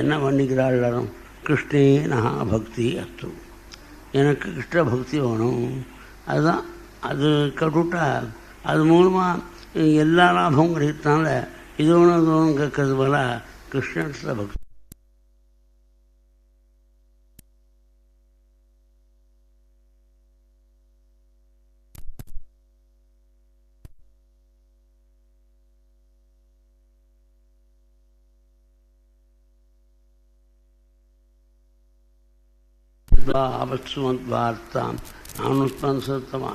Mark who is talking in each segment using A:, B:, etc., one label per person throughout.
A: என்ன பண்ணிக்கிறாள் எல்லாரும்? கிருஷ்ணே நகா பக்தி அஸ்து, எனக்கு கிருஷ்ண பக்தி வேணும். அதுதான் அது கட்டுவிட்டா அது மூலமாக எல்லா லாபமும் கிடைக்கிறதுனால இது ஒன்று அது ஒன்று கேட்கறது போல கிருஷ்ண பக்தி. ஆபத்சுமத்வார்த்தாம் நானூத்மன்சத்தமா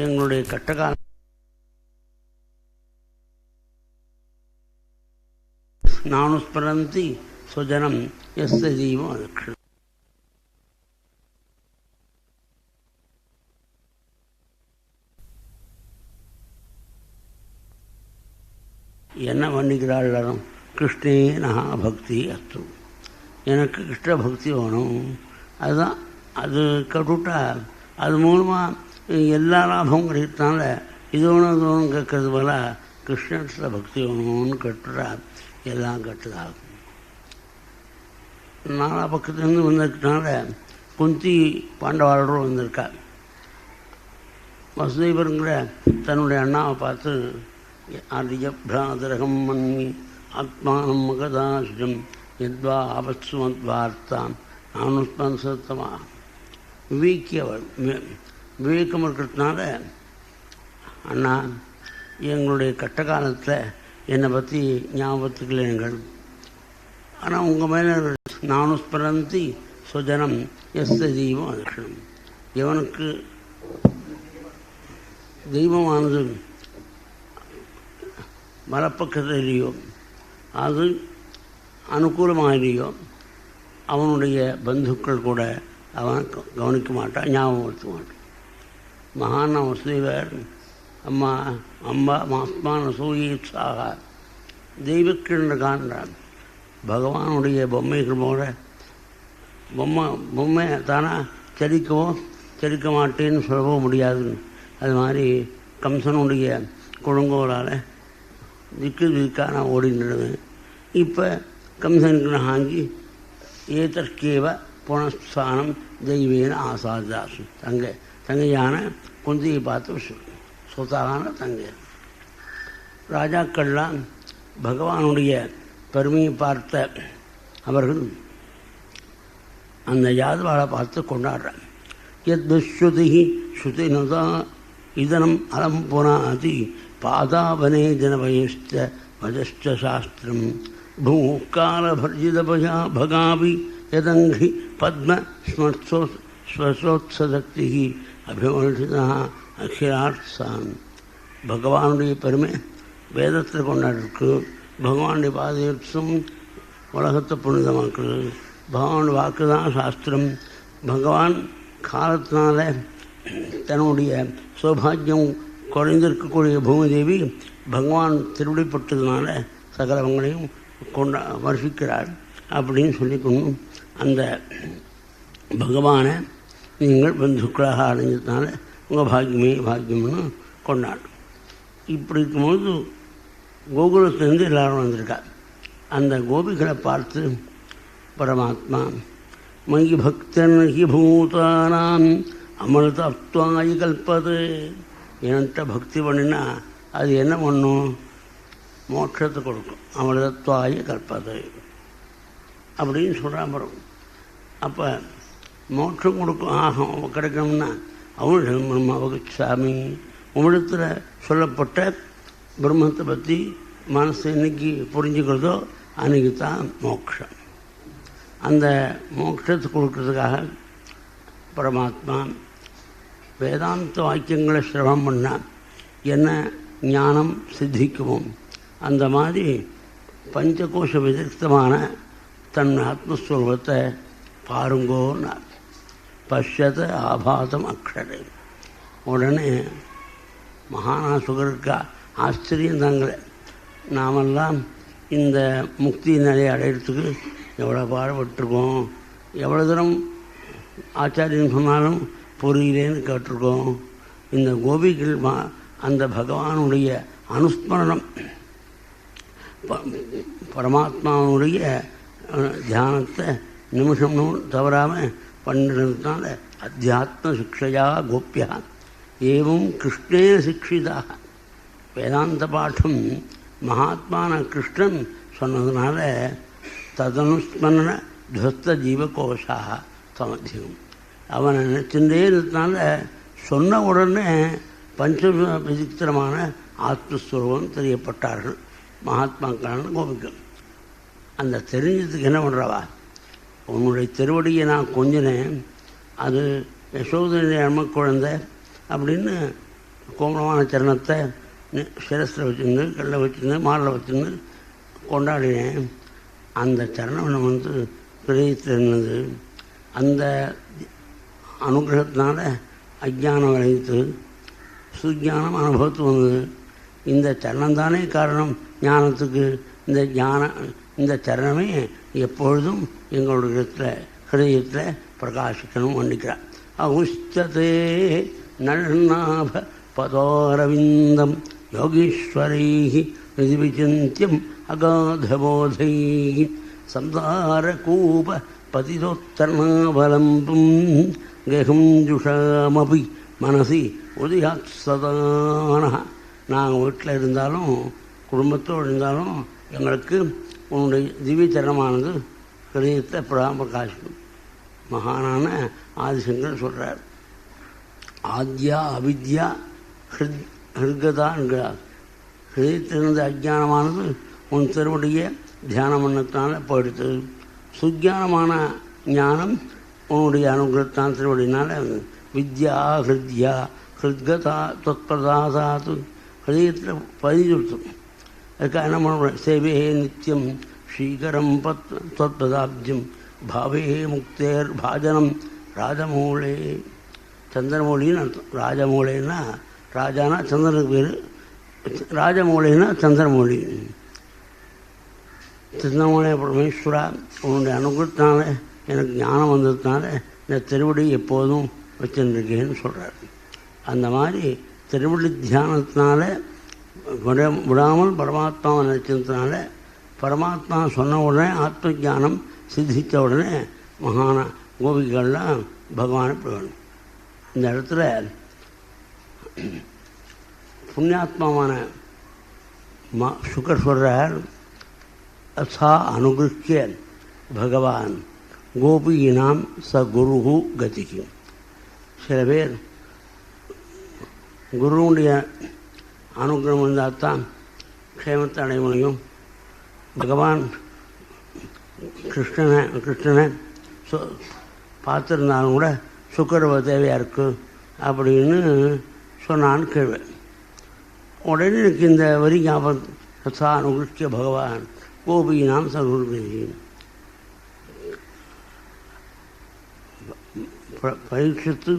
A: எங்களுடைய கட்டகால நானுஸ்மரந்தி சுஜனம் எஸ்ய ஜீவம் அதக்ஷணம். என்ன பண்ணிக்கிறாள் எல்லாரும்? கிருஷ்ணே நகா பக்தி அஸ்து, எனக்கு கிருஷ்ண பக்தி வேணும். அதுதான் அது கட்டுவிட்டா அது மூலமாக எல்லா லாபமும் கிடைக்கிறதுனால இது ஒன்று அது ஒன்று கேட்கறது போல கிருஷ்ண பக்தி வேணும்னு கேட்டுட்டா எல்லாம் கட்டுதாகும். நாலா பக்கத்துலேருந்து வந்திருக்கனால குந்தி பாண்டவாளரும் வந்திருக்கா. வசுதேவருங்கிற தன்னுடைய அண்ணாவை பார்த்து ஆரியபிராதரகம் மன்மி ஆத்மானம் மகதாசிரம் எத்வா ஆபத்சுமத்வார்த்தாம் நானூத்மன்சத்தமா. விவேக்கியவர், விவேகம் இருக்கிறதுனால, அண்ணா எங்களுடைய கட்ட காலத்தில் என்னை பற்றி ஞாபகத்துக்கலைங்கள், ஆனால் உங்கள் மேலே நானுஸ்மரந்தி சுஜனம் எஸ்ய ஜீவம் அதக்ஷணம். எவனுக்கு தெய்வமானது மலப்பக்கத்திலேயோ அது அனுகூலமாகலையோ அவனுடைய பந்துக்கள் கூட அவனை கவனிக்க மாட்டான், ஞாபகப்படுத்த மாட்டான். மகான் வசுதேவர் அம்மா அம்பா மாத்மான சூயீட்சாக தெய்வக்கிழந்து காண்றான். பகவானுடைய பொம்மைகள் போல பொம்மை தானாக செடிக்கவோ செடிக்க மாட்டேன்னு சொல்லவும் முடியாது. அது மாதிரி கம்சனுடைய குழங்கோலால் திக்கு திக்காக நான் ஓடிடுவேன். இப்போ கம்சனுக்கு நான் வாங்கி ஏதற்கேவ புனஸ்தானம் தெய்வேன ஆசாதாசு. தங்கையான குந்தியை பார்த்து சொத்தான தங்கை. ராஜாக்கள்லாம் பகவானுடைய பெருமையை பார்த்த அவர்கள் அந்த யாதவாளை பார்த்து கொண்டாடுறாங்க. எத் துஸ்ருதி ஸ்ருதி நதா இதனம் அலம் புனாதி பாதாவனே ஜனவயஸ்த வஜஸ்ட சாஸ்திரம் பூக்காலபர்ஜிதபயா பகாபி யதங்கி பத்ம ஸ்வசோத்சக்தி அபிவர்ஷிதா அகிலார்த்தான். பகவானுடைய பெருமை வேதத்தில் கொண்டாடிருக்கு. பகவானுடைய பாதயத்தும் உலகத்தை புனிதமாக்குது. பகவான் வாக்கு தான் சாஸ்திரம். பகவான் காலத்தினால தன்னுடைய சௌபாகியம் குறைந்திருக்கக்கூடிய பூமிதேவி பகவான் திருவிடைப்பட்டதுனால சகலவங்களையும் வருஷிக்கிறார் அப்படின்னு சொல்லிக்கொண்டு அந்த பகவானை நீங்கள் பந்துக்களாக அடைஞ்சதுனால உங்கள் பாக்கியமே பாக்கியம்னு கொண்டாடும். இப்படி இருக்கும்போது கோகுலத்திலேருந்து எல்லாரும் வந்திருக்கா. அந்த கோபிகளை பார்த்து பரமாத்மா மயி பக்தன் ஹி பூதானாம் அமிர்தத்வாய கல்பது, என்கிட்ட பக்தி பண்ணினா அது என்ன பண்ணும்? மோட்சத்தை கொடுக்கும். அமிர்தத்வாய கல்பது அப்படின்னு சொல்கிறான். பரம் அப்போ மோட்சம் கொடுக்கும் கிடைக்கணும்னா அவன் பிரம்மவகச்சாமி, உங்களிடத்தில் சொல்லப்பட்ட பிரம்மத்தை பற்றி மனசு என்னைக்கு புரிஞ்சுக்கிறதோ அன்றைக்கி தான் மோட்சம். அந்த மோட்சத்தை கொடுக்கறதுக்காக பரமாத்மா வேதாந்த வாக்கியங்களை சிரவம் பண்ணால் என்ன ஞானம் சித்திக்குமோ அந்த மாதிரி பஞ்சகோஷ விதிர்த்தமான தன் ஆத்மஸ்வரூபத்தை பாருங்கோன்னார். பஷ்யத ஆபாதம் அக்ஷரே. உடனே மகானாசுகருக்கு ஆச்சரியம் தாங்களே. நாமெல்லாம் இந்த முக்தி நிலையை அடையிறதுக்கு எவ்வளோ பாடுபட்டிருக்கோம், எவ்வளோ தூரம் ஆச்சாரியன் சொன்னாலும் புரியலேன்னு கேட்டிருக்கோம். இந்த கோபிகள் அந்த பகவானுடைய அனுஸ்மரணம் பரமாத்மாவுடைய தியானத்தை நிமிஷம் தவறாமல் பண்ணினதுனால அத்தியாத்ம சிக்ஷையா கோப்பியா ஏவம் கிருஷ்ணேன சிக்ஷிதாக வேதாந்த பாடம் மகாத்மான கிருஷ்ணன் சொன்னதுனால ததனுஸ்மரண துவஸ்த ஜீவகோஷாக சமத்தியம் அவனை நினைச்சுட்டே இருந்ததுனால சொன்ன உடனே பஞ்ச விசித்திரமான ஆத்மஸ்வரூபம் தெரியப்பட்டார்கள் மகாத்மாக்களான கோபிகள். அந்த தெரிஞ்சதுக்கு என்ன பண்ணுறவா, உன்னுடைய திருவடியை நான் கொஞ்சினேன், அது யசோதனுடைய அம்மா குழந்தை அப்படின்னு கோமளமான சரணத்தை சிரஸில் வச்சுருந்து கல்லை வச்சுருந்து மாரில் வச்சுருந்து கொண்டாடினேன். அந்த சரணம் வந்து பிரதேசத்தில் இருந்தது. அந்த அனுகிரகத்தினால அஜ்ஞானம் விளைவித்து சுஜானம் அனுபவத்துக்கு வந்தது. இந்த சரணம்தானே காரணம் ஞானத்துக்கு. இந்த சரணமே எப்பொழுதும் எங்களுடைய ஹிருதயத்தில் பிரகாசிக்கணும் பண்ணிக்கிறார். அகுஷ்டதே நன்னாப பதோரவிந்தம் யோகீஸ்வரைஹி நிதிவிசிந்தியம் அகாதபோதை சம்சாரகூப பதிதோத்தர்ணாவலம்பும் கெஹுஞ்சுஷாமபி மனசி உதயாத் சதான. நாங்கள் வீட்டில் இருந்தாலும் குடும்பத்தோடு இருந்தாலும் எங்களுக்கு உன்னுடைய திவ்ய சரணமானது ஹிருதயத்தை பிரகாசிக்கும். மகானான ஆதிசங்கர் சொல்கிறார், ஆத்யா அவித்யா ஹிருகதா என்கிறார். ஹிருதயத்திலிருந்து அஜ்ஞானமானது உன் திருவடியை தியானம் பண்ணத்தினால போயிடுத்து. சுஜானமான ஞானம் உன்னுடைய அனுகிரகத்தான் திருவடினால வித்யா ஹிருத்யா ஹிருத்கதா தொத்பிரதாசாத்து ஹிருதயத்தில் பதிஞ்சுடுத்தும். அதுக்காக என்ன பண்ணுறோம், சேவே நித்தியம் ஸ்ரீகரம் தொத்பதாப்ஜம் பாவே முக்தேர் பாஜனம் ராஜமூலே. சந்திரமூலின்னு அர்த்தம். ராஜமூலைன்னா ராஜானா சந்திரனுக்கு பேர், ராஜமூலைன்னா சந்திரமூலி. சந்திரமூலை பரமேஸ்வரா, உன்னுடைய அனுகிரகத்தினால எனக்கு ஞானம் வந்ததுனால இந்த திருவடி எப்போதும் வச்சுருக்கேன்னு சொல்கிறார். அந்த மாதிரி திருவடி தியானத்தினால விடாமல் பரமாத்மாவை நினைச்சதுனால பரமாத்மா சொன்ன உடனே ஆத்ம ஜானம் சித்தித்த உடனே மகான கோபிகள்லாம் பகவானை வேணும். இந்த இடத்துல புண்ணியாத்மாவான சுகர் சொல்கிறார், அசா அனுகிருஷ்ய பகவான் கோபியினாம் ச குரு கதிக்கு. சில பேர் குருவுடைய அனுகிரகம் இருந்தால் தான் க்ஷேமத்தை அடைய முடியும். பகவான் கிருஷ்ணனை பார்த்துருந்தாலும் கூட சுக்கரவ தேவையாக இருக்குது அப்படின்னு சொன்னான்னு கேள்வி. உடனே எனக்கு இந்த வரி ஞாபகம், சா அனுகிருஷ்ய பகவான் கோபியினாம் சகுரு. பரீட்சித்து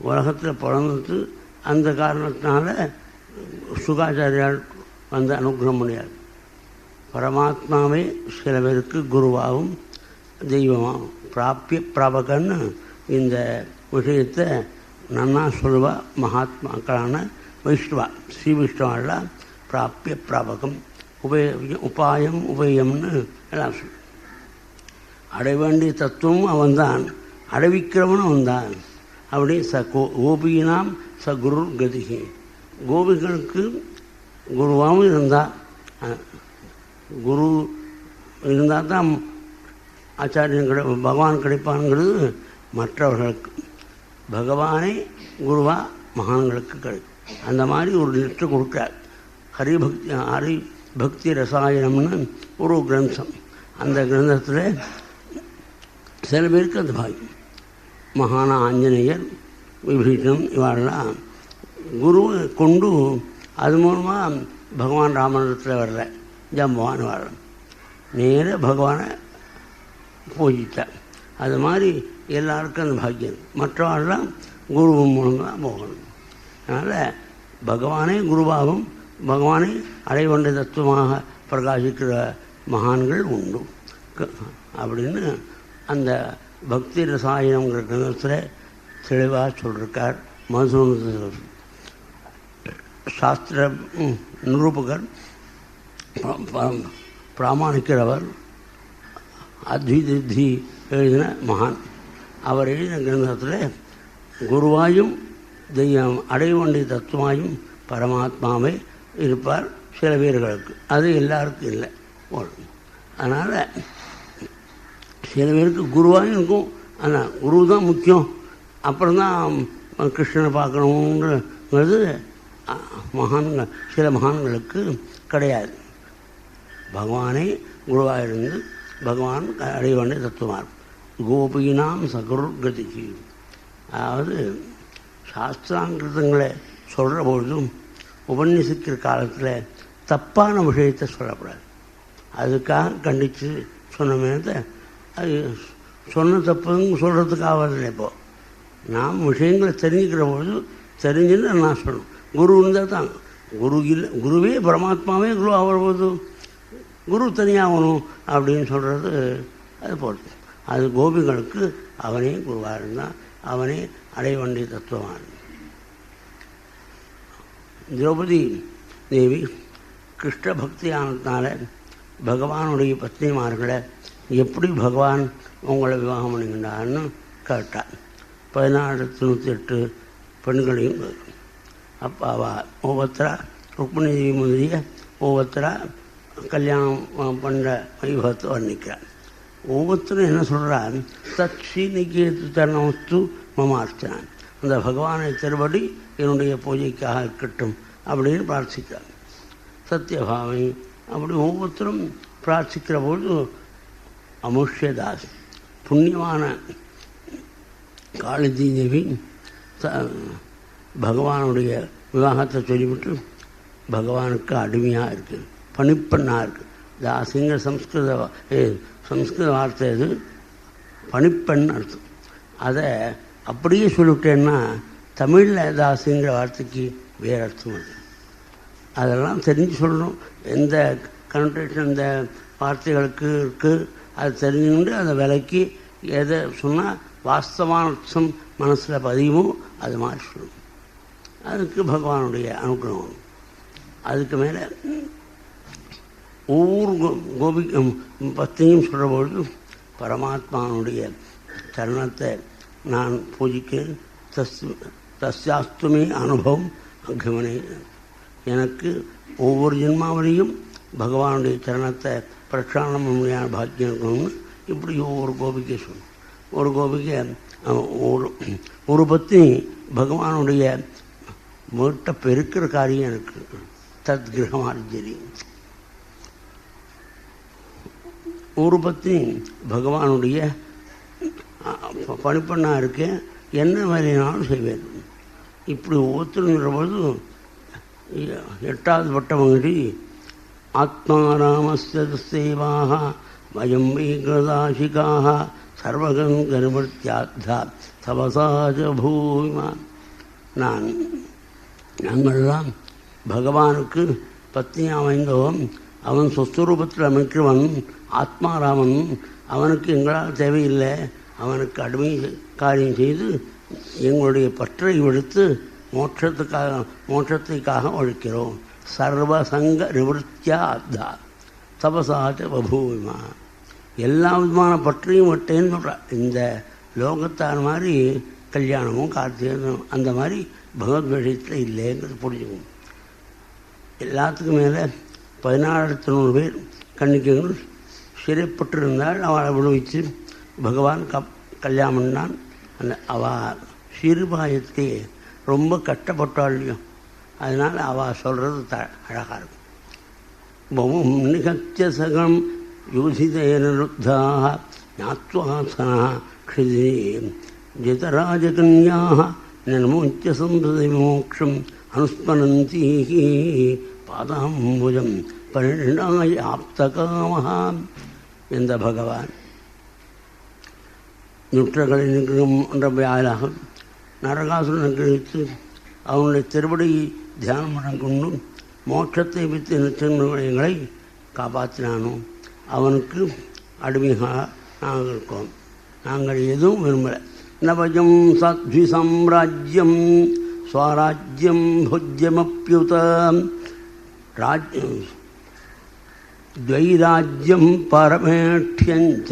A: உலகத்தில் பிறந்தது அந்த காரணத்தினால சுகாச்சாரியால் வந்து அனுகிரகம் முடியாது. பரமாத்மாவே சில பேருக்கு குருவாகவும் தெய்வமாகவும் பிராப்பிய பிராபகன்னு இந்த விஷயத்தை நன்னா சொல்லுவா மகாத்மாக்களான வைஷ்ணவா. ஸ்ரீ விஷ்ணுவாலாம் பிராப்பிய பிராபகம் உபாயம் உபயம்னு எல்லாம் சொல்லு. அடைய வேண்டிய தத்துவமும் அவன்தான், அடைவிக்கிறவனும் அவன்தான். அப்படி கோபியினாம் ச குரு கதிகி. கோபிகளுக்கு குருவாகவும் இருந்தால், குரு இருந்தால் தான் ஆச்சாரியன் பகவான் கிடைப்பான்ங்கிறது மற்றவர்களுக்கு. பகவானே குருவா மகான்களுக்கு கிடைக்கும். அந்த மாதிரி ஒரு லிஸ்ட்டு கொடுக்குறார். ஹரிபக்தி ரசாயனம்னு ஒரு கிரந்தம். அந்த கிரந்தத்தில் சில பேருக்கு அந்த பாக்கியம். மகான ஆஞ்சநேயர், விபீஷணன் இவாளெல்லாம் குருவை கொண்டு அது மூலமாக பகவான் ராமனிடத்தில் வரல, ஜம்பவான் வரல, நேர பகவானை பூஜித்தார். அது மாதிரி எல்லாருக்கும் அந்த பாக்கியம். மற்றவாள்லாம் குரு மூலமாக போகணும். அதனால் பகவானே குருவாகவும் பகவானை அடைய வேண்டிய தத்துவமாக பிரகாசிக்கிற மகான்கள் உண்டு அப்படின்னு அந்த பக்தி ரசாயனங்கிற கிரந்தத்தில் தெளிவாக சொல்லியிருக்கார் மதுசூதன. சாஸ்திர நிரூபகர், பிராமணிக்கிறவர், அத்விதி எழுதின மகான். அவர் எழுதின கிரந்தத்தில் குருவாயும் தெய்வம் அடைய வேண்டிய தத்துவமாயும் பரமாத்மாவே இருப்பார் சில பேர்களுக்கு. அது எல்லாருக்கும் இல்லை. அதனால் சில பேருக்கு குருவாயும் இருக்கும். ஆனால் குரு தான் முக்கியம், அப்புறம்தான் கிருஷ்ணனை பார்க்கணுங்கிறது மகான்கள் சில மகான்களுக்கு கிடையாது. பகவானே குருவாக இருந்து பகவான் அடைய வேண்டிய தத்துவமாக கோபினாம் சகுர்கதிக்கு. அதாவது சாஸ்திராங்கிருதங்களை சொல்கிற பொழுதும் உபன்யசிக்கிற காலத்தில் தப்பான விஷயத்தை சொல்லக்கூடாது. அதுக்காக கண்டித்து சொன்னமே, அது சொன்ன தப்புன்னு சொல்கிறதுக்காக இப்போது நாம் விஷயங்களை தெரிஞ்சுக்கிற பொழுது தெரிஞ்சுன்னு நான் சொல்லணும். குரு இருந்தால் தான். குரு இல்லை, குருவே பரமாத்மாவே குரு ஆகும்போது குரு தனியாகணும் அப்படின்னு சொல்கிறது அது போட்டு. அது கோபிகளுக்கு அவனே குருவாக இருந்தான், அவனே அடைய வேண்டிய தத்துவமாக இருந்தான். திரௌபதி தேவி கிருஷ்ண பக்தி ஆனதுனால பகவானுடைய பத்னிமார்களை எப்படி பகவான் உங்களை விவாகம் பண்ணிக்கின்றான்னு கேட்டான். 1498 பெண்களையும். அப்போ அவள் ஒவ்வொருத்தரா ருக்மிணி தேவி முதலிய ஒவ்வொருத்தரா கல்யாணம் பண்ணுற வைபவத்தை வர்ணிக்கிறான். ஒவ்வொருத்தரும் என்ன சொல்கிறான், தட்சி நிகேத்து தரணமஸ்து மமார்த்தனான், அந்த பகவானை திருபடி என்னுடைய பூஜைக்காக இருக்கட்டும் அப்படின்னு பிரார்த்திக்கிறான். சத்யபாவை அப்படி ஒவ்வொருத்தரும் பிரார்த்திக்கிற பொழுது அமுஷ்யதாஸ் புண்ணியமான காளிந்தி தேவி பகவானுடைய விவாகத்தை சொல்லிவிட்டு பகவானுக்கு அடிமையாக இருக்குது, பணிப்பெண்ணாக இருக்குது. தாசிங்கிற சம்ஸ்கிருத வார்த்தை இது, பணிப்பெண் அர்த்தம். அதை அப்படியே சொல்லிவிட்டேன்னா தமிழில் தாசிங்கிற வார்த்தைக்கு வேறு அர்த்தம் இருக்குது. அதெல்லாம் தெரிஞ்சு சொல்லணும். எந்த கனோட்டேஷன் இந்த வார்த்தைகளுக்கு இருக்குது அது தெரிஞ்சுக்கிட்டு அதை விலைக்கு எதை சொன்னால் வாஸ்தவான அர்த்தம் மனசில் பதியுமோ அது மாதிரி சொல்லணும். அதுக்கு பகவானுடைய அனுகிரகம். அதுக்கு மேலே ஒவ்வொரு கோபி பத்தினியும் சொல்கிற பொழுது பரமாத்மானுடைய சரணத்தை நான் பூஜிக்கிறேன். தஸ்யாஸ்துமே அனுபவம் அகமனே, எனக்கு ஒவ்வொரு ஜென்மாவிலையும் பகவானுடைய சரணத்தை பிரச்சாரணம் முறையான பாக்கியம் இருக்கணும்னு இப்படி ஒவ்வொரு கோபிக்கை சொல்லணும். ஒரு கோபிக்கை ஒரு பத்தினி பகவானுடைய வீட்டை பெருக்கிற காரியம் எனக்கு தத் கிரகமார்ஜரி. ஒரு பத்தினி பகவானுடைய பணிப்பெண்ணாக இருக்கேன், என்ன வேலைனாலும் செய்வேன். இப்படி ஒவ்வொருத்தருங்கிற பொழுது 8வது பட்டமங்கடி ஆத்மாராமஸ்ய சேவாக வயம் வைகிருதாசிகாக சர்வகம் கர்மத்யாத்தா தபசாஜ பூமிமா. நாங்கள்லாம் பகவானுக்கு பத்னியாக அமைந்தோம். அவன் சொஸ்வரூபத்தில் அமைக்கிறவன் ஆத்மாராமன். அவனுக்கு எங்களால் தேவையில்லை, அவனுக்கு அடிமை காரியம் செய்து எங்களுடைய பற்றை விடுத்து மோட்சத்துக்காக ஒழிக்கிறோம். சர்வசங்க நிவர்த்தியா அத்தா தபசாச்ச பபூவிமா. எல்லா விதமான பற்றையும் விட்டேன்னு சொல்கிறான். இந்த லோகத்தான மாதிரி கல்யாணமும் கார்த்திகமும் அந்த மாதிரி பகவத் விஷயத்தில் இல்லைங்கிறது புரிஞ்சுக்கணும். எல்லாத்துக்கும் மேலே 14,900 பேர் கன்னிகைகள் சிறைப்பட்டிருந்தால் அவளை விடுவிச்சு பகவான் கல்யாணம் பண்ணான். அந்த அவள் சிறுபாயத்தை ரொம்ப கஷ்டப்பட்டாள்லையும், அதனால் அவள் சொல்கிறது அழகாக இருக்கும். பவம் நிகத்திய சகம் யூசிதேனருத்தாக ஞாத்வாசனா க்ஷிதி ஜிதராஜகன்யாக நிர்மோச்சிய சம்பதி மோட்சம் அனுஸ்மரந்தி பாதாம்புஜம் பரிணாய ஆப்தகாமஹா. எந்த பகவான் துற்றங்களை நிகழும் என்ற வாயிலாக நரகாசுரனை கழித்து அவனுடைய திருப்படி தியானம் பண்ண கொண்டு மோட்சத்தை வித்து நிச்சயங்களை காப்பாற்றினானோ அவனுக்கு அடிமையாக நாங்கள் இருக்கோம். நாங்கள் எதுவும் விரும்பலை. நபஜம் சத்வி சாம்ராஜ்யம் ஸ்வராஜ்யம் புஜ்யமப்யுத द्वैराज्यं परमेष्ठ्यञ्च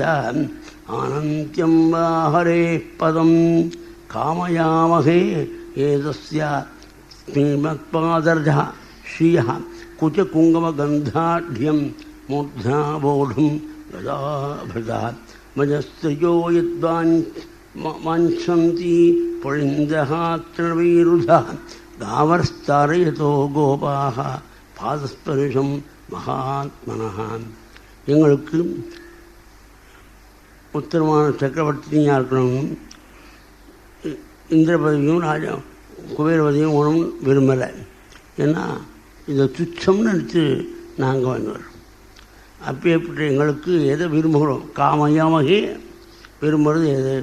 A: आनन्त्यं वा हरेः पदं कामयामहे एतस्य श्रीमत्पादर्जः श्रियः कुचकुङ्कुमगन्धाढ्यं मूर्ध्ना वोढुं गदाभृतः मजस्त्रियो यद्वाञ्छन्ति पुलिन्दः तृणवीरुधः गावर्स्तारयतो गोपाः பாதஸ்பரிஷம் மகாத்மனஹா. எங்களுக்கு உத்தரமான சக்கரவர்த்தியாக இருக்கணும், இந்திர பதவியும் ராஜா குபேர பதவியும் ஒன்றும் விரும்பலை. ஏன்னா இதை துச்சம்னு நினச்சி நாங்கள் வந்தோம். அப்பேற்பட்ட எங்களுக்கு எதை விரும்புகிறோம்? காமயாமகே விரும்புகிறது எது?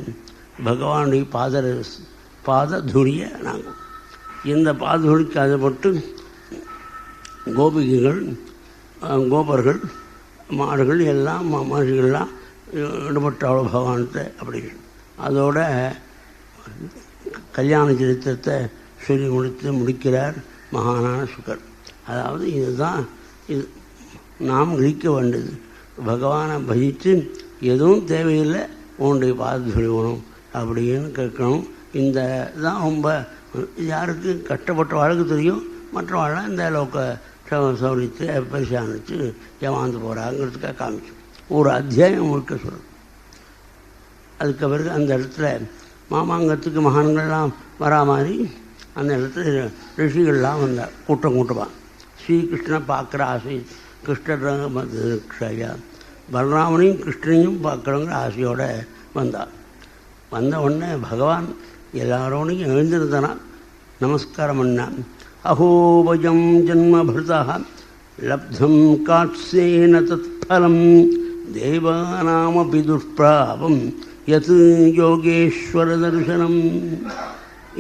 A: பகவானுடைய பாததுரியை நாங்கள் இந்த பாததுரிக்கு அதை பட்டு கோபிகைகள் கோபர்கள் மாடுகள் எல்லாம் மனுஷர்கள்லாம் ஈடுபட்டாளோ பகவான்கிட்ட அப்படி. அதோட கல்யாண சரித்திரத்தை சொல்லி முடிக்கிறார் மகானான சுகர். அதாவது இதுதான் இது நாம் கிரகிக்க வேண்டியது. பகவானை பஜித்து எதுவும் தேவையில்லை, உன்னுடைய பாதம் சொல்லணும் அப்படின்னு கேட்கணும். இந்த தான் ரொம்ப யாருக்கு கஷ்டப்பட்ட வாழ்க்கை தெரியும், மற்றவாழ்லாம் இந்த அளவுக்கு சௌரியத்தை பரிசானிச்சு ஏமாந்து போகிறாங்கிறதுக்காக காமிச்சு ஒரு அத்தியாயம் முழுக்க சொல்கிறோம். அதுக்கு பிறகு அந்த இடத்துல மாமாங்கத்துக்கு மகான்கள்லாம் வரா மாதிரி அந்த இடத்துல ரிஷிகள்லாம் வந்தார் கூட்டமாக. ஸ்ரீகிருஷ்ணனை பார்க்குற ஆசை, கிருஷ்ணரையா பலராமனையும் கிருஷ்ணனையும் பார்க்குறவங்கிற ஆசையோடு வந்தார். வந்த உடனே பகவான் எல்லாரோடையும் எழுந்திருந்தனா நமஸ்காரம் பண்ணான். அஹோபயம் ஜன்மபிருதா லப்தம் காட்சேன தத்பலம் தேவானாமபி துஷ்பிராபம் யத் யோகேஸ்வர தரிசனம்.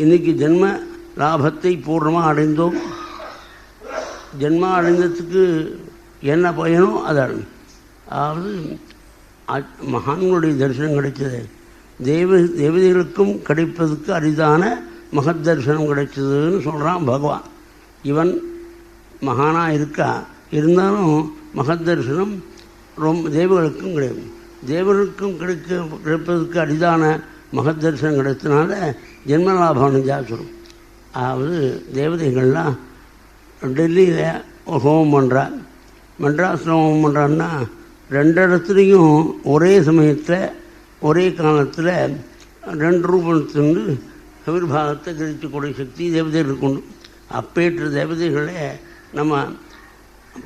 A: இன்றைக்கி ஜென்ம லாபத்தை பூர்ணமாக அடைந்தோம். ஜென்மா அடைந்ததுக்கு என்ன பயனோ அதை அதாவது மகான்களுடைய தரிசனம் கிடைச்சது. தேவதைகளுக்கும் கிடைப்பதற்கு அரிதான மகத் தரிசனம் கிடைச்சதுன்னு சொல்கிறான் பகவான். இவன் மகானாக இருக்கா, இருந்தாலும் மகத் தரிசனம் ரொம்ப தேவர்களுக்கும் கிடையாது. தேவர்களுக்கும் கிடைப்பதற்கு அரிதான மகத் தரிசனம் கிடைச்சதுனால ஜென்மலாபம் அடைஞ்சா சொல்லும். அதாவது தேவதைகள்லாம் டெல்லியில் ஹோமம் பண்ணுறான், மெட்ராஸில் ஹோமம் பண்ணுறான்னா 2 இடத்துலையும் ஒரே சமயத்தில் ஒரே காலத்தில் 2 ரூபத்திலிருந்து ஆவிர்வாகத்தை கிரகிக்கக்கூடிய சக்தி தேவதைகளுக்கு உண்டு. அப்பேற்ற தேவதைகளே நம்ம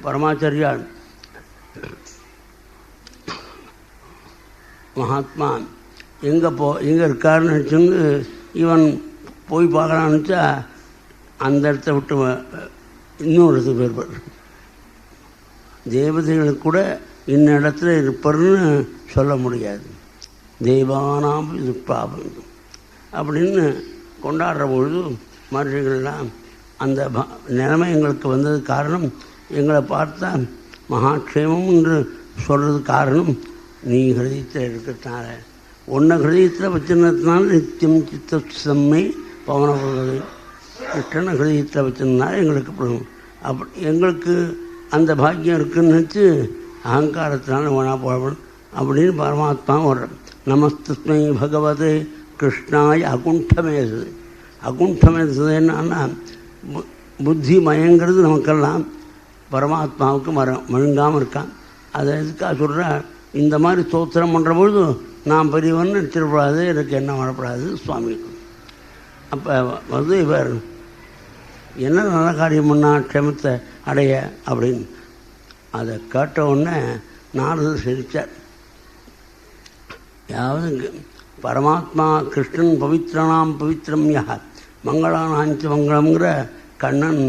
A: பரமாச்சாரியார் மகாத்மா எங்கே இருக்காருன்னு நினச்சிருந்து இவன் போய் பார்க்கலான்னு நினச்சா அந்த இடத்த விட்டு இன்னொரு இடத்துக்கு போயிருப்பார். தேவதைகளுக்கு கூட இன்ன இடத்துல இருப்பார்னு சொல்ல முடியாது. தெய்வானாம் இது பாபம் அப்படின்னு கொண்டாடுற பொழுது மனுஷர்கள்லாம் அந்த நிலைமை எங்களுக்கு வந்தது காரணம், எங்களை பார்த்தா மகாட்சேமம் என்று சொல்கிறது காரணம் நீ ஹிருதயத்தில் இருக்கிறதுனால, ஒன்றை ஹிருதயத்தில் வச்சிருந்ததுனால நித்தியம் சித்த செம்மை பவனப்படுவது. கிருஷ்ணனை ஹிருதயத்தில் வச்சிருந்தனால எங்களுக்கு எங்களுக்கு அந்த பாக்கியம் இருக்குன்னு நினச்சி அகங்காரத்தினால வேணா போகணும் அப்படின்னு பரமாத்மா வர்றோம். நமஸ்தஸ்மை பகவதே கிருஷ்ணாய அகுண்டமேசு. அகுண்டமேசு என்னன்னா புத்தி மயங்கிறது நமக்கெல்லாம் பரமாத்மாவுக்கு மழுங்காமல் இருக்கான். அதை எதுக்காக சொல்கிற, இந்த மாதிரி ஸ்தோத்திரம் பண்ணுற பொழுது நான் பெரியவன் நினச்சிடக்கூடாது, எனக்கு என்ன வரப்படாது சுவாமிக்கு. அப்போ இவர் என்ன நல்ல காரியம் பண்ணால் க்ஷமத்தை அடைய அப்படின்னு அதை கேட்ட உடனே நாரதர் சிரித்தார். அதாவது பரமாத்மா கிருஷ்ணன் பவித்ரானாம் பவித்ரம் யா மங்களானாஞ்ச மங்களம்ங்கிற கண்ணன்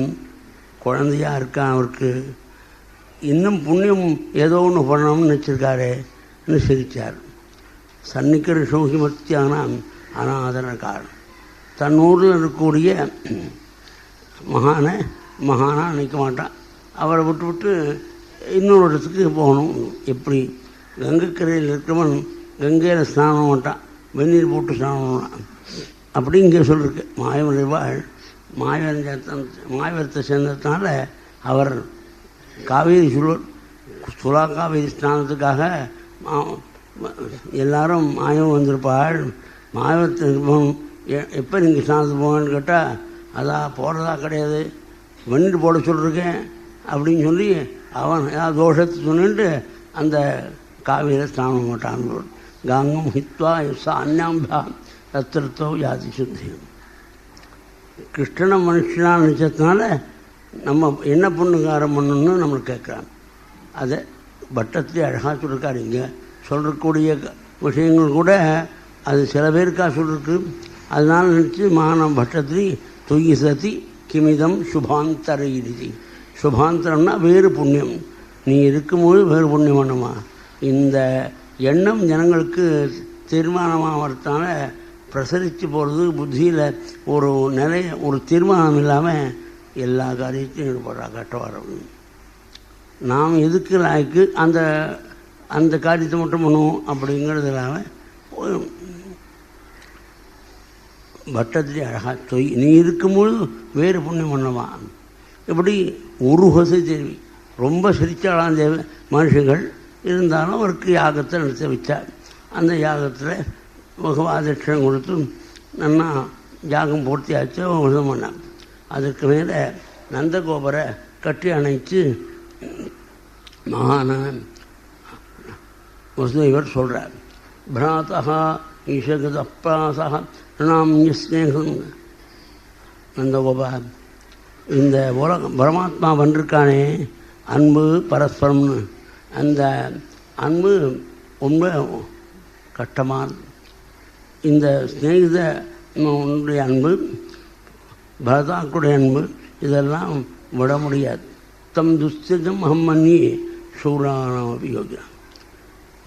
A: குழந்தையாக இருக்கான். அவருக்கு இன்னும் புண்ணியம் ஏதோ ஒன்று பண்ணணும்னு நினச்சிருக்காருன்னு சிரித்தார். சன்னிக்கிற சோகிமத்தியான அனாதன காரணம். தன் ஊரில் இருக்கக்கூடிய மகானாக நினைக்க மாட்டான். அவரை விட்டு இன்னொரு இடத்துக்கு போகணும். எப்படி கங்கைக்கரையில் இருக்கிறவன் கங்கையில் ஸ்நானம் மாட்டான், வெந்நீர் போட்டு ஸ்நானம் பண்ணான். அப்படி இங்கே சொல்லியிருக்கு. மாயமலைவாள் மாயவரத்தை சேர்ந்ததுனால அவர் காவேரி சுலா காவேரி ஸ்நானத்துக்காக எல்லாரும் மாயம் வந்திருப்பாள். மாயவரத்துக்கு எப்போ நீங்கள் ஸ்நானத்துக்கு போகணுன்னு கேட்டால் அதான் போகிறதா கிடையாது, வெண்டு போட சொல்லிருக்கேன் அப்படின்னு சொல்லி அவன் ஏதாவது தோஷத்தை சொன்னிட்டு அந்த காவிரியில் ஸ்நானம் மாட்டான். கங்கம் ஹித்வா யுசா அந்நாம்பா தத்திரத்தோ யாதி சுத்தி. கிருஷ்ணனை மனுஷனாக நினச்சதுனால நம்ம என்ன புண்ணுக்காரம் பண்ணணும்னு நம்மளுக்கு கேட்குறாங்க. அதை பட்டத்திலே அழகாக சொல்லியிருக்காரு. இங்கே சொல்கிறக்கூடிய விஷயங்கள் கூட அது சில பேருக்கா சொல்லிருக்கு. அதனால் நினச்சி மகானம் பட்டத்திரி தொய்யி சதி கிமிதம் சுபாந்தர இறுதி. சுபாந்தரம்னா வேறு புண்ணியம், நீ இருக்கும்போது வேறு புண்ணியம் பண்ணுமா. இந்த எண்ணம் ஜனங்களுக்கு தீர்மானமாகறதுனால பிரசரித்து போகிறது. புத்தியில் ஒரு தீர்மானம் இல்லாமல் எல்லா காரியத்தையும் ஈடுபடுறா கட்டவாரம். நாம் எதுக்கு லாய்க்கு அந்த காரியத்தை மட்டும் பண்ணுவோம் அப்படிங்கிறது இல்லாமல் பட்டத்திலே அழகாக நீ இருக்கும்போது வேறு புண்ணியம் பண்ணவா. இப்படி ஒரு வசதி தேவி ரொம்ப சிரிச்சாலாம் தேவை மனுஷங்கள் இருந்தாலும் அவருக்கு யாகத்தை நடத்த வச்சார். அந்த யாகத்தில் பகவாதட்சணம் கொடுத்து நல்லா யாகம் பூர்த்தியாச்சு விரதம் பண்ணான். அதுக்கு மேலே நந்தகோபரை கட்டி அணைச்சு மகான வசுதேவர் சொல்கிறார். பிராத்தா ஈஷகத அப்ராசா நாம் ஸ்நேகம். நந்தகோபா, இந்த உலகம் பரமாத்மா வந்திருக்கானே அன்பு பரஸ்பரம்னு, அந்த அன்பு ரொம்ப கட்டமான இந்த ஸ்நேகித உன்னுடைய அன்பு பரதாக்குடைய அன்பு இதெல்லாம் விட முடியாது. தம் துஸ்திரம் அகம் மன்னி சூரானபி யோகியா.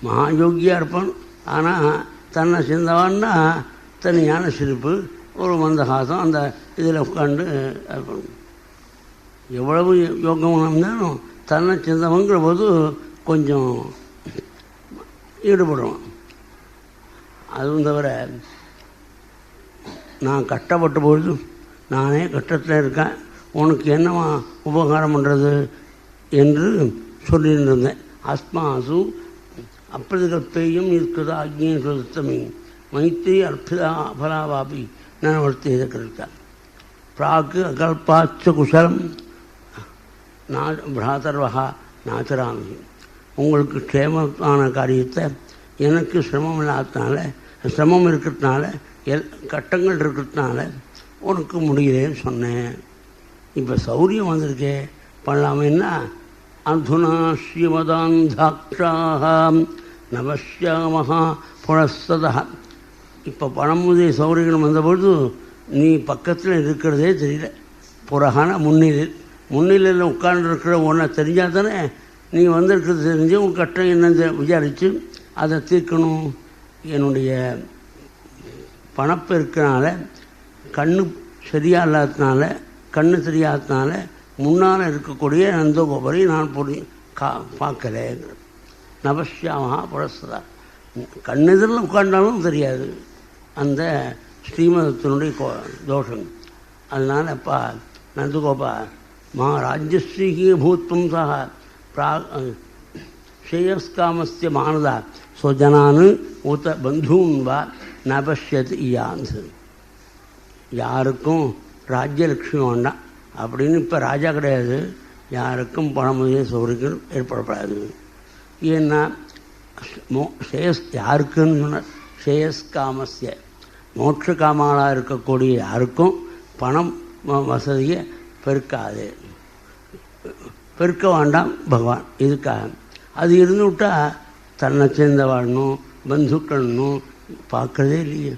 A: மகாயோகியாக இருப்பான், ஆனால் தன்னை சேர்ந்தவான்னா தனியான சிரிப்பு ஒரு மந்தகாசம் அந்த இதில் உட்காந்து இருக்கணும். எவ்வளவு யோகம் இருந்தாலும் தன்னை சேர்ந்தவங்கிற போது கொஞ்சம் ஈடுபடுவான். அதுவும் தவிர நான் கஷ்டப்பட்ட பொழுது நானே கஷ்டத்தில் இருக்கேன், உனக்கு என்னவா உபகாரம் பண்ணுறது என்று சொல்லிட்டு இருந்தேன். அஸ்மாசு அப்பிரதிகல்பேயம் இருக்குதா அக்னியின் சுத்தமே மைத்திரி அற்புதா அபலாவாபி நனவர்த்தி இருக்கிறார். பிராக்கு அகல்பாச்ச குசலம் பிராதர்வகா நாச்சராமி. உங்களுக்கு க்ஷேமமான காரியத்தை எனக்கு சிரமம் இல்லாததுனால, சிரமம் இருக்கிறதுனால, கட்டங்கள் இருக்கிறதுனால உனக்கு முடியலேன்னு சொன்னேன். இப்போ சௌரியம் வந்திருக்கே பண்ணலாமேன்னா அந்துனா ஸ்ரீமதாந்தாட்சாம் நவஷ்யாமஹா புனஸ்ததா. இப்போ பணமுதே சௌரியம் வந்தபொழுது நீ பக்கத்தில் இருக்கிறதே தெரியல. புறகான முன்னிலையில் உட்கார்ந்துருக்கிற ஒன்றை தெரிஞ்சால் தானே நீ வந்திருக்கிறது தெரிஞ்சு உன் கட்டம் என்னன்னு விசாரித்து அதை தீர்க்கணும். என்னுடைய பணப்பெருக்கினால கண்ணு சரியாக இல்லாததுனால, கண்ணு தெரியாததுனால முன்னால் இருக்கக்கூடிய நந்தகோபரை நான் பார்க்கல. நவஷ்யாமஹா புரஸ்ததா. கண்ணெதிரில் உட்காண்டாலும் தெரியாது அந்த ஸ்ரீமதத்தினுடைய தோஷம். அதனால் அப்பா நந்தகோபா மா ராஜ்யஸ்ரீகி பூத்வம் சக ஸ்ரேயஸ்காமஸ்ய மானதா ஸ்வஜனானு உத பந்தூன் வா நபஷ்யத்து இயாந்து. யாருக்கும் ராஜ்யலட்சுமி வேண்டாம் அப்படின்னு இப்போ ராஜா கிடையாது, யாருக்கும் பணமுதே சௌரியம் ஏற்படப்படாது. ஏன்னா ஸ்ரேயஸ் யாருக்குன்னு சொன்னார், ஸ்ரேயஸ்காமஸ்ய மோட்ச காமாலாக இருக்கக்கூடிய யாருக்கும் பணம் வசதியை பெருக்காது, பெருக்க வேண்டாம் பகவான். இதுக்காக அது இருந்து விட்டால் தன்னை சேர்ந்த வாழணும், பந்துக்கள்னும் பார்க்குறதே இல்லையே.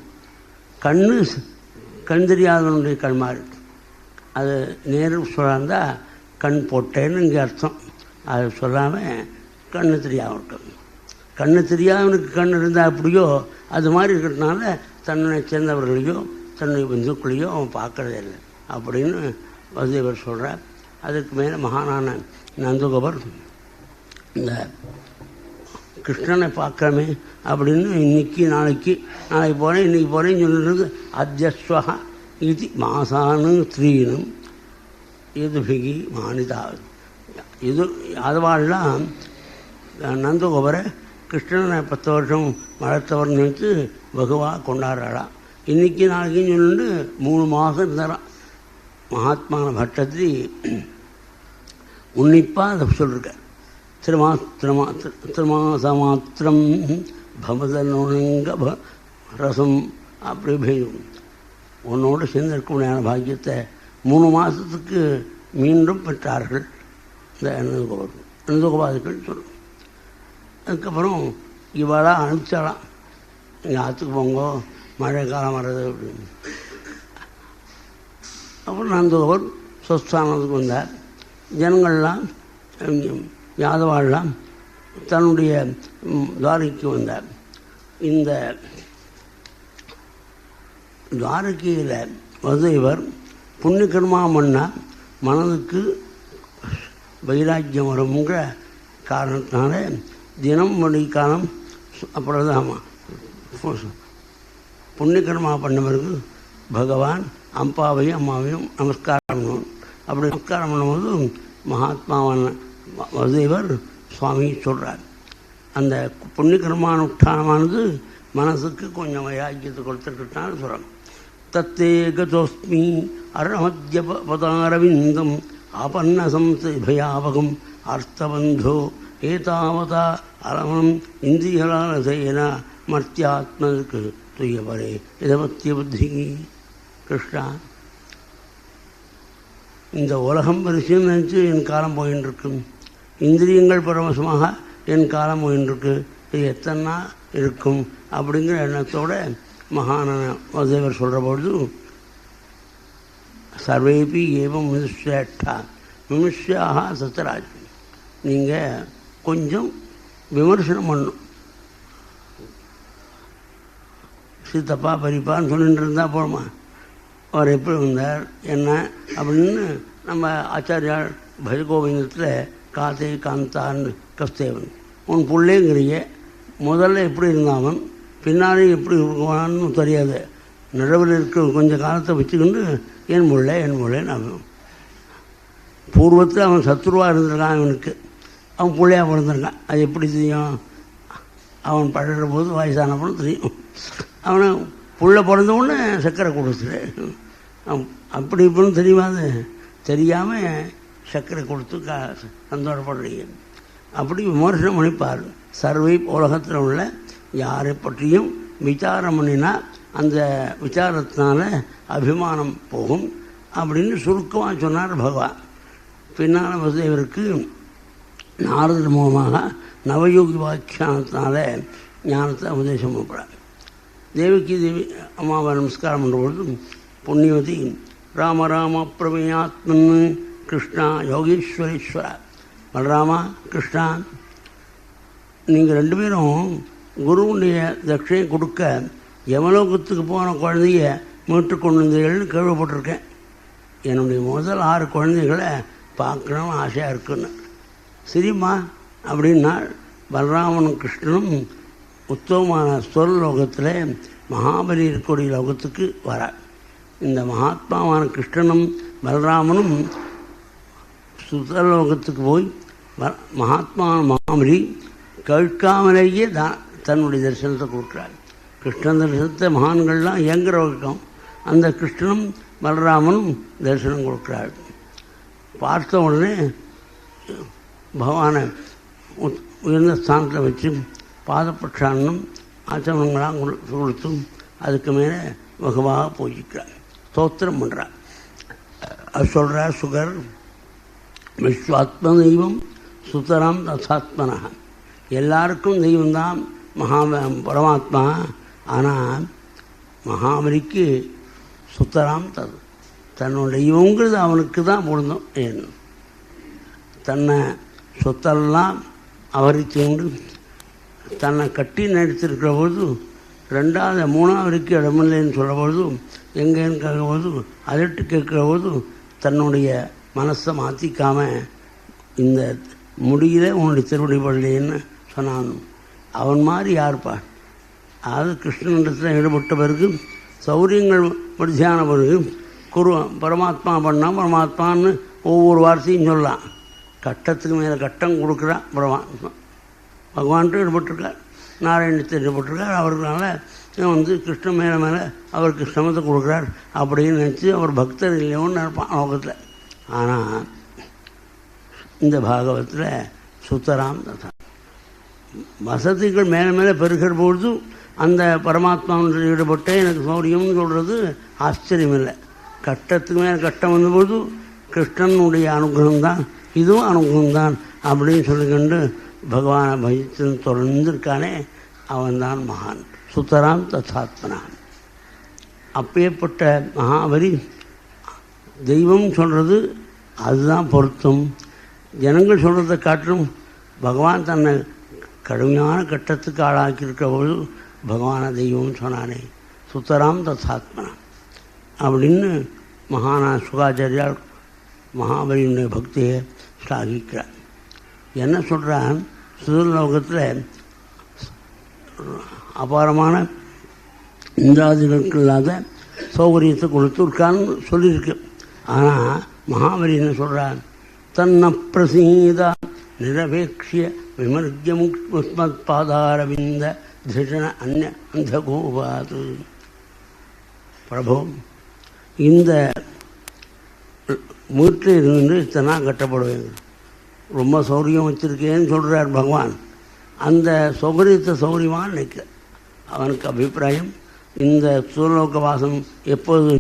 A: கண் தெரியாதவனுடைய கண் மாறி அது நேரு சொல்லாந்தா கண் போட்டேன்னு இங்கே அர்த்தம். அது சொல்லாமல் கண்ணு தெரியாமல் இருக்கும். கண்ணு தெரியாதவனுக்கு கண் இருந்தால் அப்படியோ அது மாதிரி இருக்கிறதுனால தன்னை சேர்ந்தவர்களையோ தன்னுடைய பந்துக்களையோ அவன் பார்க்குறதே இல்லை அப்படின்னு வசுதேவர் சொல்கிறார். அதுக்கு மேலே மகானான நந்தகோபர் இந்த கிருஷ்ணனை பார்க்கறமே அப்படின்னு நாளைக்கு போகிறேன் இன்றைக்கி போகிறேன்னு சொல்லிட்டு அத்தியஸ்வகா இது மாசானு ஸ்திரீனும் எதுபிகி மானிதா. இது யாதவாள்லாம் நந்தகோபரை கிருஷ்ணனை 10 வருஷம் வளர்த்தவர்னு நினைத்து வெகுவாக கொண்டாடுறாளாம். இன்றைக்கி நாளைக்குன்னு சொல்லிட்டு 3 மாதம் இருந்தாராம். மகாத்மான பட்டத்திரி உன்னிப்பாக அதை சொல்லியிருக்கார். திருமாசமாத்திரம் பவதனுங்க ரசம் அப்படி பெய்யும். உன்னோடு சேர்ந்திருக்கக்கூடிய பாக்கியத்தை 3 மாதத்துக்கு மீண்டும் பெற்றார்கள் இந்த நந்தகோபாதுக்கள் சொல்லும். அதுக்கப்புறம் இவளாக அனுப்பிச்சாலாம், இங்கே ஆற்றுக்கு போங்க, மழை காலம் வர்றது அப்படின்னு. அப்புறம் நந்தகோபர் சொஸ்தானத்துக்கு வந்தார். ஜனங்கள்லாம் யாதவாள்லாம் தன்னுடைய துவாரகைக்கு வந்தார். இந்த துவாரகையில் வசுதேவர் புண்ணியகர்மா பண்ணால் மனதுக்கு வைராக்கியம் வருங்கிற காரணத்தினால தினம் மணிக்காலம் அப்புறம் புண்ணியகர்மா பண்ண பிறகு பகவான் அப்பாவையும் அம்மாவையும் நமஸ்காரம் பண்ணுவோம். அப்படி நமஸ்காரம் பண்ணும்போது மகாத்மாவான வசுதேவர் சுவாமி சொல்கிறார், அந்த புண்ணியகர்மானுஷ்டானமானது மனசுக்கு கொஞ்சம் வைராக்கியத்தை கொடுத்துருக்கிட்டான்னு சொல்கிறாங்க. தத்தே கதோஸ்மி அரணமத்ய பதாரவிந்தம் ஆபன்ன சம்சயாவகம் அர்த்தபந்தோ ஏதாவதா அலமம் இந்திரியலாலசேன மர்த்தியாத்மனுக்கு துயபரே இதமத்திய புத்தி. கிருஷ்ணா, இந்த உலகம் பரிசுன்னு நினச்சி என் காலம் போயின்னு இருக்கு, இந்திரியங்கள் பரவசமாக என் காலம் போயின்னு இருக்கு, இது எத்தனை நாள் இருக்கும் அப்படிங்கிற எண்ணத்தோட மகான வசுதேவர் சொல்கிற பொழுது சர்வேபி ஏவம் மனுஷ்யேட்டா மனுஷியாக சத்தராஜ், நீங்கள் கொஞ்சம் விமர்சனம் பண்ணும். சித்தப்பா பரிப்பான்னு சொல்லிட்டு இருந்தால் போடுமா, அவர் எப்படி வந்தார் என்ன அப்படின்னு நம்ம ஆச்சாரியால் பஜகோவிந்தத்தில் காத்தே காந்தான்னு கஸ்தேவன் உன் பிள்ளைங்கிறிய முதல்ல எப்படி இருந்தாவன் பின்னாடி எப்படி இருக்குவான்னு தெரியாது, நடுவில் இருக்கிற கொஞ்சம் காலத்தை வச்சுக்கிண்டு என் முள்ளேன்னு அவன் பூர்வத்தில் அவன் சத்ருவாக இருந்திருக்கான். அவனுக்கு அவன் பிள்ளையாக பிறந்திருக்கான். அது எப்படி தெரியும்? அவன் படுற போது வயசானப்பறம் தெரியும். அவனை புள்ள பிறந்த உடனே சர்க்கரை கொடுத்துரு, அப்படி இப்படின்னு தெரியாது, தெரியாமல் சர்க்கரை கொடுத்து சந்தோஷப்படுறீங்க. அப்படி விமர்சனம் பண்ணிப்பார். சர்வை உலகத்தில் உள்ள யாரை பற்றியும் விசாரம் பண்ணினா அந்த விசாரத்தினால அபிமானம் போகும் அப்படின்னு சுருக்கமாக சொன்னார் பகவான். பின்னால் வசுதேவருக்கு நாரதர் மூலமாக நவயோகி வாக்கியானத்தினால ஞானத்தை உபதேசம் பண்ணப்படுறார். தேவிக்கு தேவி அம்மாவை நமஸ்காரம் பண்ணும்பொழுது புண்ணியவதி ராம ராம பிரமேயாத்மன் கிருஷ்ணா யோகீஸ்வரீஸ்வரா, பலராமா கிருஷ்ணா, நீங்கள் 2 பேரும் குருவுடைய தட்சணையை கொடுக்க யமலோகத்துக்கு போன குழந்தைய மீட்டு கொண்டு வந்தீர்கள்னு கேள்விப்பட்டிருக்கேன். என்னுடைய முதல் 6 குழந்தைகளை பார்க்கணும்னு ஆசையாக இருக்குன்னு. சரிம்மா அப்படின்னா பலராமனும் கிருஷ்ணனும் உத்தமமான ஸ்வர்லோகத்தில் மகாபலி இருக்கக்கூடிய லோகத்துக்கு வரார். இந்த மகாத்மாவான கிருஷ்ணனும் பலராமனும் சுதலோகத்துக்கு போய் மகாத்மா மகாபலி கேட்காமலேயே தன்னுடைய தரிசனத்தை கொடுக்குறார். கிருஷ்ணன் தரிசனத்தை மகான்கள்லாம் இயங்குற வழக்கம். அந்த கிருஷ்ணனும் பலராமனும் தரிசனம் கொடுக்குறார். பார்த்த உடனே பகவானை உயர்ந்த ஸ்தானத்தில் வச்சு பாதப்பட்சான்னும் ஆச்சமனங்களாம் கொடுத்தும் அதுக்கு மேலே வகுவாக பூஜிக்கிறார், ஸ்தோத்திரம் பண்ணுறார். அது சொல்கிறார் சுகர், விஸ்வாத்ம தெய்வம் சுத்தராம் தசாத்மனா, எல்லாருக்கும் தெய்வம்தான் பரமாத்மா. ஆனால் மகாபலிக்கு சுத்தராம் தன்னோட தெய்வங்கிறது அவனுக்கு தான் பொருந்தும். ஏன்னு தன்னை சொத்தெல்லாம் அவருக்கு உண்டு தன்னை கட்டி நடித்திருக்கிற பொழுது 2வது 3வது இடமில்லைன்னு சொல்கிற பொழுதும் எங்கேன்னு கேட்குற பொழுது அதட்டு கேட்குற போது தன்னுடைய மனசை மாற்றிக்காமல் இந்த முடியல உன்னுடைய திருவடி பள்ளின்னு சொன்னான். அவன் மாதிரி யாருப்பா? அதாவது கிருஷ்ணனிடத்தில் ஈடுபட்ட பிறகு சௌரியங்கள் மத்தியான பிறகு பரமாத்மா பண்ணால் பரமாத்மான்னு ஒவ்வொரு வார்த்தையும் சொல்லலாம். கட்டத்துக்கு மேலே கட்டம் கொடுக்குறான் பரமாத்மா. பகவான்கிட்ட ஈடுபட்டிருக்கார், நாராயணத்தை ஈடுபட்டிருக்கார். அவருனால கிருஷ்ணன் மேலே மேலே அவருக்கு சிரமத்தை கொடுக்குறார் அப்படின்னு நினச்சி அவர் பக்தர் இல்லையோன்னு நினைப்பான் லோகத்தில். ஆனால் இந்த பாகவத்தில் சுத்தராம் ததா வசதிகள் மேலே மேலே பெருகிற பொழுது அந்த பரமாத்மாவில் ஈடுபட்டே எனக்கு சௌரியம்னு சொல்கிறது ஆச்சரியம் இல்லை. கட்டத்துக்கு மேலே கட்டம் வந்தபொழுது கிருஷ்ணனுடைய அனுகிரகம்தான், இதுவும் அனுகிரகம்தான் அப்படின்னு சொல்லிக்கொண்டு பகவானை பஜித்து தொடர்ந்துருக்கானே அவன்தான் மகான். சுத்தராம் தத்தாத்மனான். அப்பேற்பட்ட மகாபலி தெய்வம் சொல்கிறது அதுதான் பொருத்தம். ஜனங்கள் சொல்கிறத காட்டிலும் பகவான் தன்னை கடுமையான கட்டத்துக்கு ஆளாக்கியிருக்கிற போது பகவான தெய்வம்னு சொன்னானே, சுத்தராம் தத்தாத்மனா அப்படின்னு மகானா சுகாச்சாரியால் மகாபலியினுடைய பக்தியை ஸ்லாகிக்கிறார். என்ன சொல்கிறான், சுதர்லோகத்தில் அபாரமான இந்திராதிகளுக்கு இல்லாத சௌகரியத்தை கொடுத்துருக்கான்னு சொல்லியிருக்கு. ஆனால் மகாபலி என்ன சொல்கிறான், தன்ன பிரசீதா நிரபேட்சிய விமர்ஜ முஸ்மத் பாதாரவிந்த திருஷண அந்நிய அந்த கோபாது. பிரபு, இந்த வீட்டில் இருந்து இத்தனை கட்டப்படுவேங்க, ரொம்ப சௌரியம் வச்சுருக்கேன்னு சொல்கிறார் பகவான். அந்த சௌகரியத்தை சௌகரியமாக நினைக்க அவனுக்கு அபிப்பிராயம் இந்த சுலோக வாசம் எப்போது